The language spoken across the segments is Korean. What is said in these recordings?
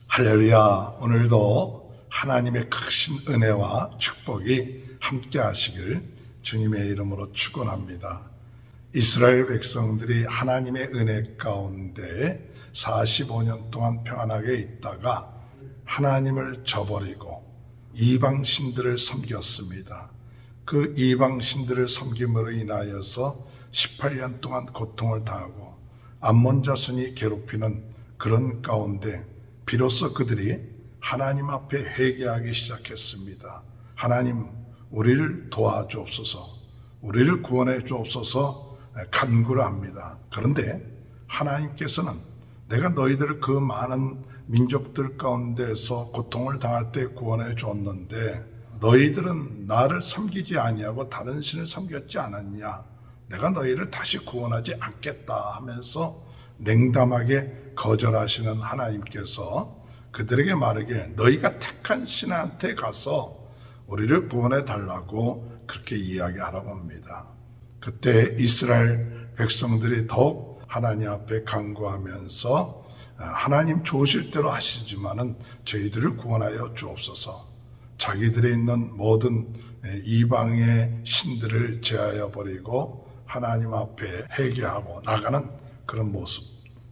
할렐루야. 오늘도 하나님의 크신 은혜와 축복이 함께 하시길 주님의 이름으로 축원합니다. 이스라엘 백성들이 하나님의 은혜 가운데 45년 동안 평안하게 있다가 하나님을 저버리고 이방신들을 섬겼습니다. 그 이방신들을 섬김으로 인하여서 18년 동안 고통을 당하고 암몬 자손이 괴롭히는 그런 가운데 비로소 그들이 하나님 앞에 회개하기 시작했습니다. 하나님, 우리를 도와주옵소서, 우리를 구원해 주옵소서 간구를 합니다. 그런데 하나님께서는 내가 너희들을 그 많은 민족들 가운데서 고통을 당할 때 구원해 줬는데 너희들은 나를 섬기지 아니하고 다른 신을 섬겼지 않았냐? 내가 너희를 다시 구원하지 않겠다 하면서 냉담하게 거절하시는 하나님께서 그들에게 말하길 너희가 택한 신한테 가서 우리를 구원해 달라고 그렇게 이야기하라고 합니다. 그때 이스라엘 백성들이 더욱 하나님 앞에 간구하면서 하나님 좋으실 대로 하시지만은 저희들을 구원하여 주옵소서. 자기들이 있는 모든 이방의 신들을 제하여 버리고 하나님 앞에 회개하고 나가는 그런 모습,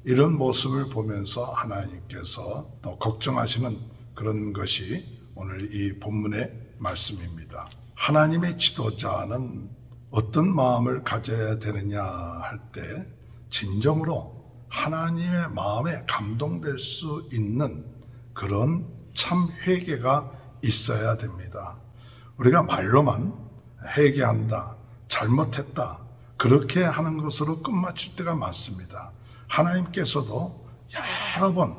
이런 모습을 보면서 하나님께서 또 걱정하시는 그런 것이 오늘 이 본문의 말씀입니다. 하나님의 지도자는 어떤 마음을 가져야 되느냐 할 때 진정으로 하나님의 마음에 감동될 수 있는 그런 참 회개가 있어야 됩니다. 우리가 말로만 회개한다, 잘못했다, 그렇게 하는 것으로 끝마칠 때가 많습니다. 하나님께서도 여러 번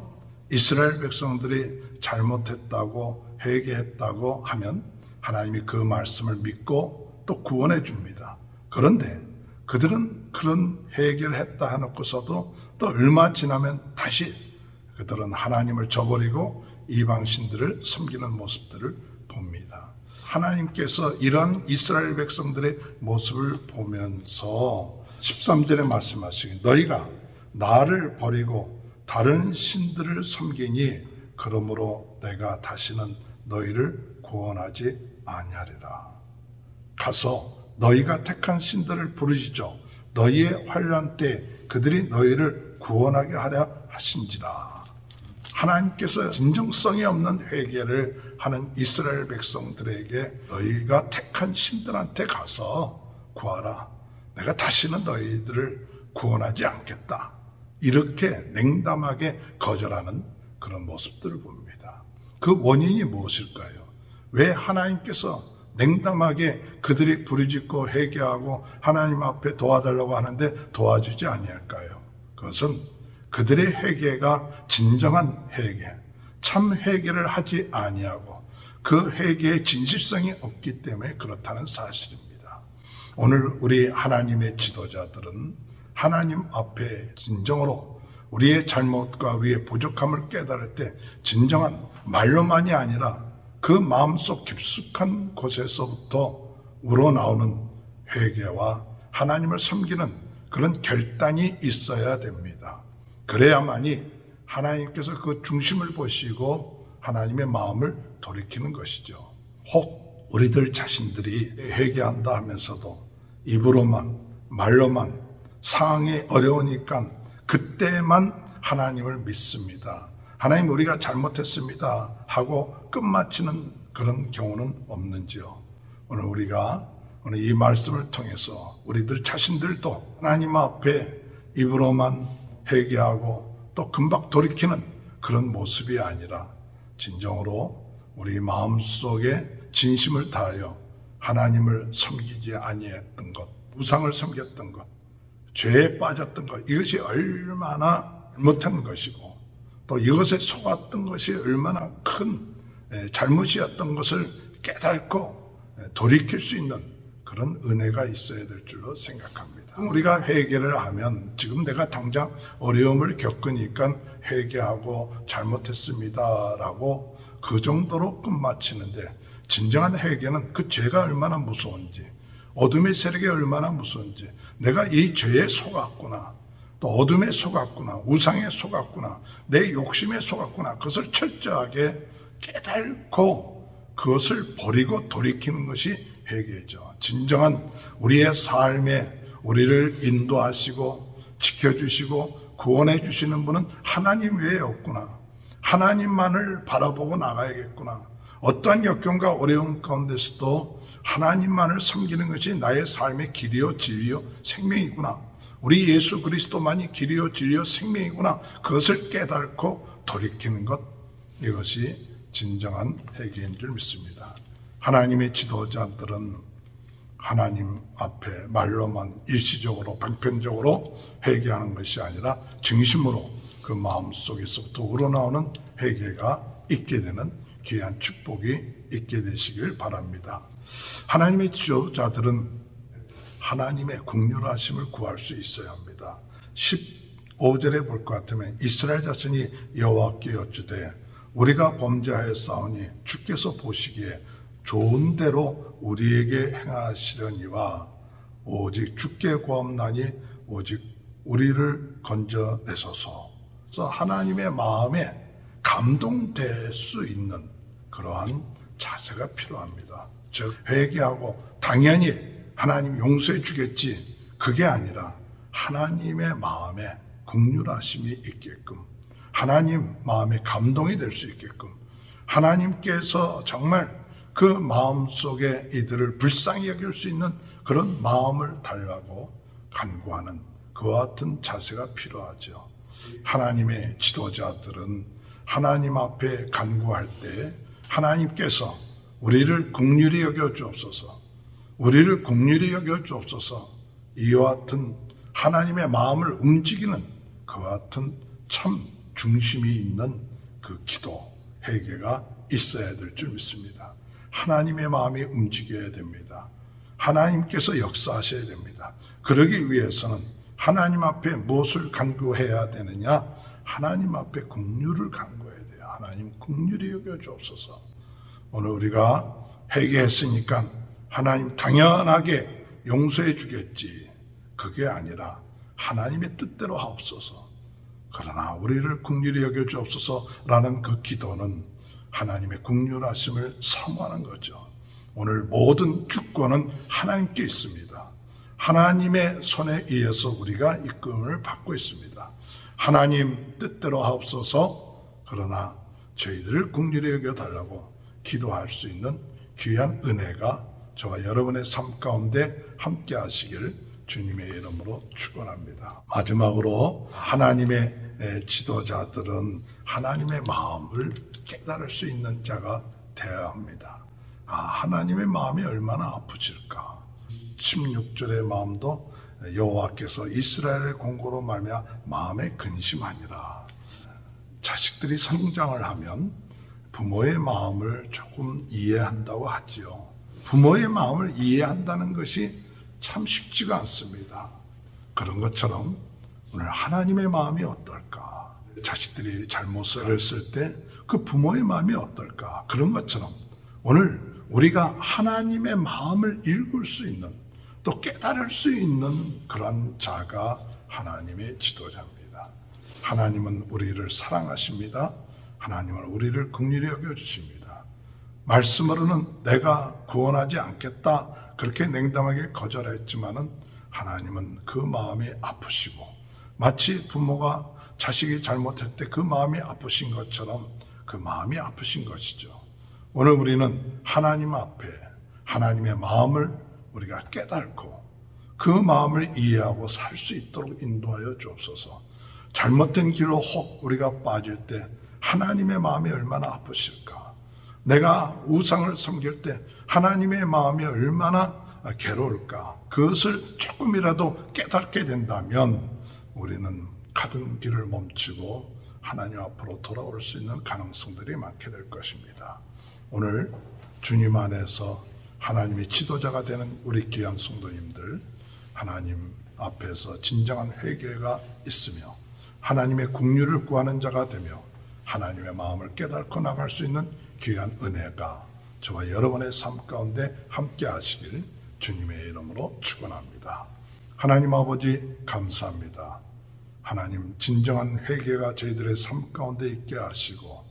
이스라엘 백성들이 잘못했다고 회개했다고 하면 하나님이 그 말씀을 믿고 또 구원해 줍니다. 그런데 그들은 그런 회개를 했다 해놓고서도 또 얼마 지나면 다시 그들은 하나님을 저버리고 이방신들을 섬기는 모습들을 봅니다. 하나님께서 이런 이스라엘 백성들의 모습을 보면서 13절에 말씀하시기 너희가 나를 버리고 다른 신들을 섬기니 그러므로 내가 다시는 너희를 구원하지 아니하리라. 가서 너희가 택한 신들을 부르시죠. 너희의 환난 때 그들이 너희를 구원하게 하려 하신지라. 하나님께서 진정성이 없는 회개를 하는 이스라엘 백성들에게 너희가 택한 신들한테 가서 구하라. 내가 다시는 너희들을 구원하지 않겠다. 이렇게 냉담하게 거절하는 그런 모습들을 봅니다. 그 원인이 무엇일까요? 왜 하나님께서 냉담하게 그들이 부르짖고 회개하고 하나님 앞에 도와달라고 하는데 도와주지 아니할까요? 그것은 그들의 회개가 진정한 회개, 참 회개를 하지 아니하고 그 회개의 진실성이 없기 때문에 그렇다는 사실입니다. 오늘 우리 하나님의 지도자들은 하나님 앞에 진정으로 우리의 잘못과 우리의 부족함을 깨달을 때 진정한 말로만이 아니라 그 마음속 깊숙한 곳에서부터 우러나오는 회개와 하나님을 섬기는 그런 결단이 있어야 됩니다. 그래야만이 하나님께서 그 중심을 보시고 하나님의 마음을 돌이키는 것이죠. 혹 우리들 자신들이 회개한다 하면서도 입으로만 말로만 상황이 어려우니까 그때만 하나님을 믿습니다. 하나님 우리가 잘못했습니다 하고 끝마치는 그런 경우는 없는지요? 오늘 이 말씀을 통해서 우리들 자신들도 하나님 앞에 입으로만 회개하고 또 금방 돌이키는 그런 모습이 아니라 진정으로 우리 마음속에 진심을 다하여 하나님을 섬기지 아니했던 것, 우상을 섬겼던 것, 죄에 빠졌던 것, 이것이 얼마나 못한 것이고 또 이것에 속았던 것이 얼마나 큰 잘못이었던 것을 깨닫고 돌이킬 수 있는 그런 은혜가 있어야 될 줄로 생각합니다. 우리가 회개를 하면 지금 내가 당장 어려움을 겪으니까 회개하고 잘못했습니다 라고 그 정도로 끝마치는데 진정한 회개는 그 죄가 얼마나 무서운지 어둠의 세력이 얼마나 무서운지 내가 이 죄에 속았구나 또 어둠에 속았구나, 우상에 속았구나, 내 욕심에 속았구나, 그것을 철저하게 깨달고 그것을 버리고 돌이키는 것이 회개죠. 진정한 우리의 삶에 우리를 인도하시고 지켜주시고 구원해 주시는 분은 하나님 외에 없구나, 하나님만을 바라보고 나가야겠구나, 어떠한 역경과 어려움 가운데서도 하나님만을 섬기는 것이 나의 삶의 길이요 진리요 생명이구나, 우리 예수 그리스도만이 길이요 진리요 생명이구나, 그것을 깨닫고 돌이키는 것, 이것이 진정한 회개인 줄 믿습니다. 하나님의 지도자들은 하나님 앞에 말로만 일시적으로 방편적으로 회개하는 것이 아니라 진심으로 그 마음속에서부터 우러나오는 회개가 있게 되는 귀한 축복이 있게 되시길 바랍니다. 하나님의 지도자들은 하나님의 긍휼하심을 구할 수 있어야 합니다. 15절에 볼 것 같으면 이스라엘 자손이 여호와께 여쭈되 우리가 범죄하였사오니 주께서 보시기에 좋은 대로 우리에게 행하시려니와 오직 주께 구함나니 오직 우리를 건져내소서. 그래서 하나님의 마음에 감동될 수 있는 그러한 자세가 필요합니다. 즉 회개하고 당연히 하나님 용서해 주겠지, 그게 아니라 하나님의 마음에 긍휼하심이 있게끔, 하나님 마음에 감동이 될 수 있게끔, 하나님께서 정말 그 마음속에 이들을 불쌍히 여길 수 있는 그런 마음을 달라고 간구하는 그와 같은 자세가 필요하죠. 하나님의 지도자들은 하나님 앞에 간구할 때 하나님께서 우리를 긍휼히 여겨 주옵소서, 우리를 긍휼히 여겨 주옵소서, 이와 같은 하나님의 마음을 움직이는 그와 같은 참 중심이 있는 그 기도, 회개가 있어야 될 줄 믿습니다. 하나님의 마음이 움직여야 됩니다. 하나님께서 역사하셔야 됩니다. 그러기 위해서는 하나님 앞에 무엇을 간구해야 되느냐? 하나님 앞에 긍휼을 간구해야 돼요. 하나님 긍휼히 여겨 주옵소서. 오늘 우리가 회개했으니까 하나님 당연하게 용서해 주겠지, 그게 아니라 하나님의 뜻대로 하옵소서. 그러나 우리를 긍휼히 여겨 주옵소서라는 그 기도는 하나님의 긍휼하심을 사모하는 거죠. 오늘 모든 주권은 하나님께 있습니다. 하나님의 손에 의해서 우리가 이끌림을 받고 있습니다. 하나님 뜻대로 하옵소서. 그러나 저희들을 긍휼히 여겨 달라고 기도할 수 있는 귀한 은혜가 저와 여러분의 삶 가운데 함께 하시길 주님의 이름으로 축원합니다. 마지막으로 하나님의 지도자들은 하나님의 마음을 깨달을 수 있는 자가 되어야 합니다. 하나님의 마음이 얼마나 아프실까. 16절의 마음도 여호와께서 이스라엘의 공고로 말미암아 마음에 근심하니라. 자식들이 성장을 하면 부모의 마음을 조금 이해한다고 하지요. 부모의 마음을 이해한다는 것이 참 쉽지가 않습니다. 그런 것처럼 오늘 하나님의 마음이 어떨까? 자식들이 잘못을 했을 때 그 부모의 마음이 어떨까? 그런 것처럼 오늘 우리가 하나님의 마음을 읽을 수 있는, 또 깨달을 수 있는 그런 자가 하나님의 지도자입니다. 하나님은 우리를 사랑하십니다. 하나님은 우리를 긍휼히 여겨주십니다. 말씀으로는 내가 구원하지 않겠다 그렇게 냉담하게 거절했지만은 하나님은 그 마음이 아프시고, 마치 부모가 자식이 잘못할 때 그 마음이 아프신 것처럼 그 마음이 아프신 것이죠. 오늘 우리는 하나님 앞에 하나님의 마음을 우리가 깨닫고 그 마음을 이해하고 살 수 있도록 인도하여 주옵소서. 잘못된 길로 혹 우리가 빠질 때 하나님의 마음이 얼마나 아프실까? 내가 우상을 섬길 때 하나님의 마음이 얼마나 괴로울까? 그것을 조금이라도 깨닫게 된다면 우리는 가던 길을 멈추고 하나님 앞으로 돌아올 수 있는 가능성들이 많게 될 것입니다. 오늘 주님 안에서 하나님의 지도자가 되는 우리 귀한 성도님들, 하나님 앞에서 진정한 회개가 있으며 하나님의 긍휼을 구하는 자가 되며 하나님의 마음을 깨닫고 나갈 수 있는 귀한 은혜가 저와 여러분의 삶 가운데 함께 하시길 주님의 이름으로 축원합니다. 하나님 아버지 감사합니다. 하나님 진정한 회개가 저희들의 삶 가운데 있게 하시고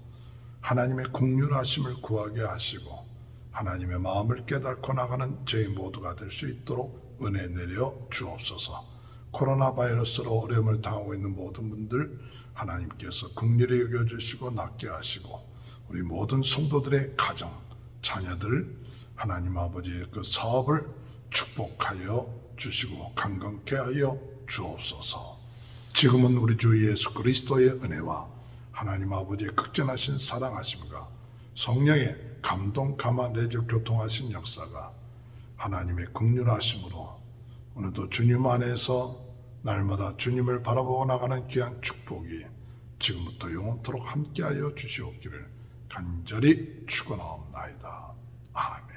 하나님의 긍휼하심을 구하게 하시고 하나님의 마음을 깨닫고 나가는 저희 모두가 될 수 있도록 은혜 내려 주옵소서. 코로나 바이러스로 어려움을 당하고 있는 모든 분들 하나님께서 긍휼히 여겨주시고 낫게 하시고 우리 모든 성도들의 가정, 자녀들 하나님 아버지의 그 사업을 축복하여 주시고 강건케 하여 주옵소서. 지금은 우리 주 예수 그리스도의 은혜와 하나님 아버지의 극진하신 사랑하심과 성령의 감동, 감화, 내적 교통하신 역사가 하나님의 긍휼하심으로 오늘도 주님 안에서 날마다 주님을 바라보고 나가는 귀한 축복이 지금부터 영원토록 함께하여 주시옵기를 간절히 축원하옵나이다. 아멘.